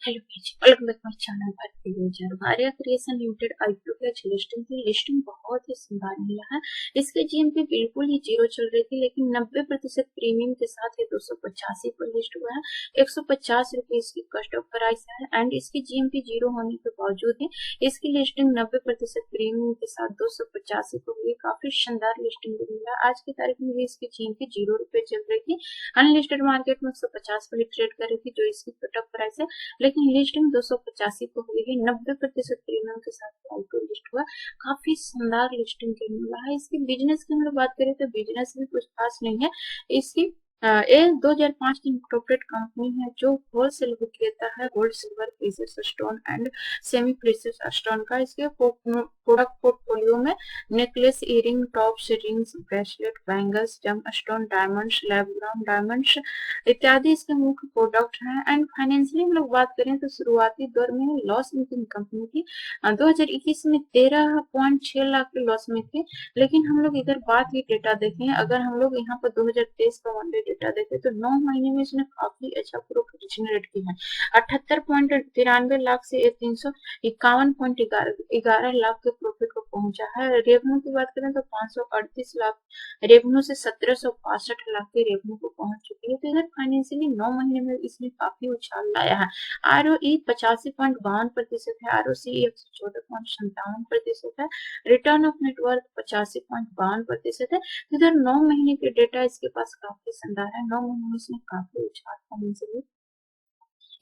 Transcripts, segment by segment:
Hello guys, welcome back my channel Bharatiya Video. Arya Creation Limited IPO के आज listing थी। Listing बहुत ही शानदार मिला है। इसके जीएमपी बिल्कुल ही जीरो चल रही थी, लेकिन 90% प्रीमियम के साथ ये 285 पर लिस्ट हुआ है। 150 रुपए इसकी कस्ट ऑफ प्राइस है एंड इसकी जीएमपी जीरो होने के बावजूद ही इसकी लिस्टिंग 90% प्रीमियम के साथ 285 को हुई। काफी शानदार लिस्टिंग मिला। आज की तारीख में भी इसकी जीएमपी ₹0 चल रही थी। अनलिस्टेड मार्केट में 150 पर ट्रेड कर रही थी, जो इसकी कट ऑफ प्राइस है, लेकिन लिस्टिंग 285 को हुई है। 90% प्रीमियम के साथ आईपीओ लिस्ट हुआ। काफी शानदार लिस्टिंग के मिला है। इसकी बिजनेस की हम लोग बात करें तो बिजनेस भी कुछ खास नहीं है। इसकी ये 2005 की इंकॉर्पोरेट कंपनी है जो होलसेल विक्रेता है gold, silver, precious stone and semi precious stone का। इसके प्रोडक्ट पोर्टफोलियो में necklace, earring, tops, rings, bracelet, bangles, जम स्टोन, डायमंड्स, लैब ग्राम डायमंड्स इत्यादि इसके मुख्य प्रोडक्ट हैं। एंड फाइनेंशियली हम लोग बात करें तो शुरुआती दौर में लॉस मेकिंग कंपनी थी। 2021 में 13.6 लाख के लॉस में थे, लेकिन हम लोग इधर बात की डेटा देखें, अगर हम लोग यहाँ पर 2023 का वन डे डेटा देखें तो 9 महीने में इसने काफी अच्छा प्रॉफिट जनरेट किया है। 78.93 लाख से 351.11 लाख के प्रॉफिट को पहुंचा है। रेवेन्यू की बात करें तो 538 लाख रेवेन्यू से 1762 लाख के रेवेन्यू को पहुंच चुकी है। तो इधर फाइनेंशियली 9 महीने में इसने काफी उछाल लाया है। आरओई 85.52% है, आरओसी 114.57% है, रिटर्न ऑफ नेटवर्क 85.52% है। इधर 9 महीने के डेटा इसके पास काफी शानदार है। 9 महीने में इसने काफी उछाल फाइनेंशियली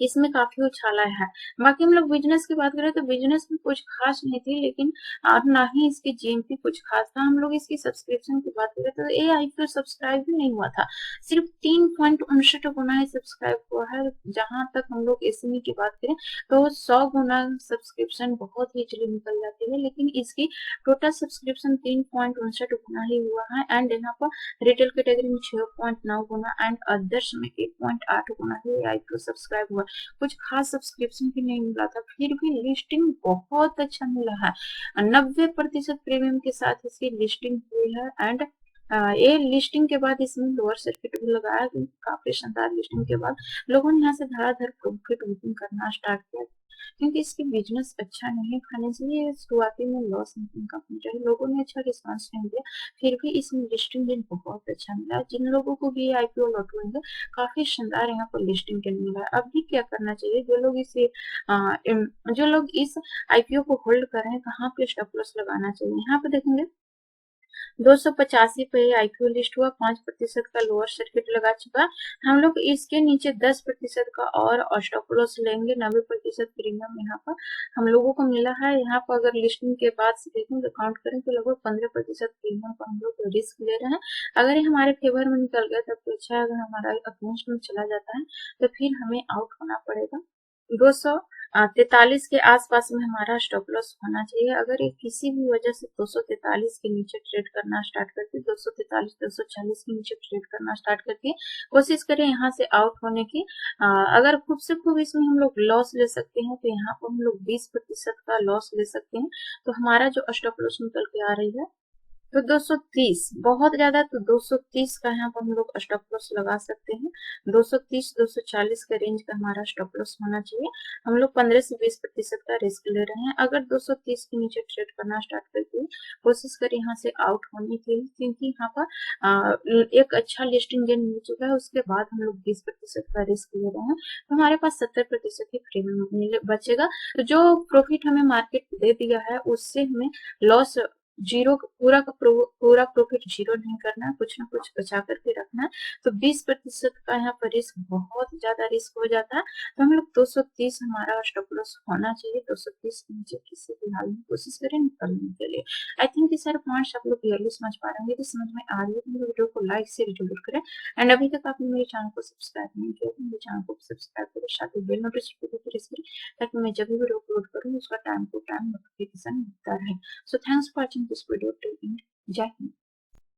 इसमें काफी उछाला है। बाकी हम लोग बिजनेस की बात करें तो बिजनेस में कुछ खास नहीं थी, लेकिन और ना ही इसकी जीएमपी कुछ खास था। हम लोग इसकी सब्सक्रिप्शन की बात करें तो ये आईपीओ सब्सक्राइब भी नहीं हुआ था, सिर्फ 3.59 गुना ही सब्सक्राइब हुआ है। जहां तक हम लोग एसएमई की बात करें तो 100 गुना सब्सक्रिप्शन बहुत ही इजीली निकल जाती है, लेकिन इसकी टोटल सब्सक्रिप्शन 3.59 गुना ही हुआ है। एंड यहाँ पर रिटेल कैटेगरी में 6.9 गुना एंड अदर्स में 1.8 गुना ही आईपीओ सब्सक्राइब हुआ। कुछ खास सब्सक्रिप्शन भी नहीं मिला था, फिर भी लिस्टिंग बहुत अच्छा मिला है। 90% प्रीमियम के साथ इसकी लिस्टिंग हुई है। एंड ये लिस्टिंग के बाद इसमें लोअर सर्किट भी लगाया। काफी शानदार लिस्टिंग के बाद लोगों ने यहाँ से धड़ाधड़ प्रॉफिट बुकिंग करना स्टार्ट किया, क्योंकि इसकी बिजनेस अच्छा नहीं है। फाइनेंशियली शुरुआती में लॉस मेकिंग कंपनी रही, लोगों ने अच्छा रिस्पॉन्स नहीं दिया, फिर भी इसमें लिस्टिंग दिन बहुत अच्छा मिला। जिन लोगों को भी आईपीओ लॉट हुए काफी शानदार यहाँ पर लिस्टिंग के मिला है। अभी क्या करना चाहिए, जो लोग इस आईपीओ को होल्ड कर रहे हैं, कहाँ पे स्टॉप लॉस लगाना चाहिए। यहाँ पे देखेंगे 285 पे आईपीओ लिस्ट हुआ, 5% का लोअर सर्किट लगा चुका है। हम लोग इसके नीचे 10% का और स्टॉप लॉस लेंगे। 90% प्रीमियम यहाँ पर हम लोगों को मिला है। यहाँ पर अगर लिस्टिंग के बाद से देखें तो काउंट करें तो लगभग 15% प्रीमियम पर हम लोग रिस्क ले रहे हैं। अगर ये हमारे फेवर में निकल गया तब तो अच्छा है, अगर हमारा अगेंस्ट में चला जाता है तो फिर हमें आउट होना पड़ेगा। 243 के आसपास में हमारा स्टॉप लॉस होना चाहिए। अगर ये किसी भी वजह से 243 के नीचे ट्रेड करना स्टार्ट करती है, 243 240 के नीचे ट्रेड करना स्टार्ट करती है, कोशिश करें यहाँ से आउट होने की। अगर खूब से खूब इसमें हम लोग लॉस ले सकते हैं तो यहाँ पर हम लोग 20% का लॉस ले सकते हैं। तो हमारा जो स्टॉप लॉस निकल के आ रही है तो 230 बहुत ज्यादा, तो 230 का यहाँ पर हम लोग स्टॉप लॉस लगा सकते हैं। 230 240 का रेंज का हमारा स्टॉप लॉस होना चाहिए। हम लोग 15 से 20% का रिस्क ले रहे हैं। अगर 230 के नीचे ट्रेड करना स्टार्ट करते हैं, कोशिश करें यहाँ से आउट होने के लिए, क्योंकि यहाँ पर एक अच्छा लिस्टिंग गेन मिल चुका है। उसके बाद हम लोग 20% का रिस्क ले रहे हैं, तो हमारे पास 70% ही प्रीमियम बचेगा। तो जो प्रॉफिट हमें मार्केट दे दिया है उससे हमें लॉस जीरो, पूरा प्रॉफिट जीरो नहीं करना है, कुछ ना कुछ बचा करके रखना है। तो 20% का यहाँ पर रिस्क बहुत ज्यादा रिस्क हो जाता है। तो हम लोग 230 हमारा स्टॉप लॉस होना चाहिए। 230 के नीचे किसी भी हाल में कोशिश करें निकलने के लिए। आई थिंक ये सारे पॉइंट्स आप लोग क्लियरली समझ पा रहे होंगे। समझ में आ रही है तो मेरे वीडियो को लाइक से जरूर करें। एंड अभी तक आपने मेरे चैनल को सब्सक्राइब नहीं किया तो मेरे चैनल को सब्सक्राइब करें, साथ ही बेल नोटिफिकेशन को प्रेस करें, ताकि मैं जब भी वीडियो अपलोड करूँ उसका टाइम टू टाइम नोटिफिकेशन मिलता रहे। So thanks for watching this video till end. Jai Hind.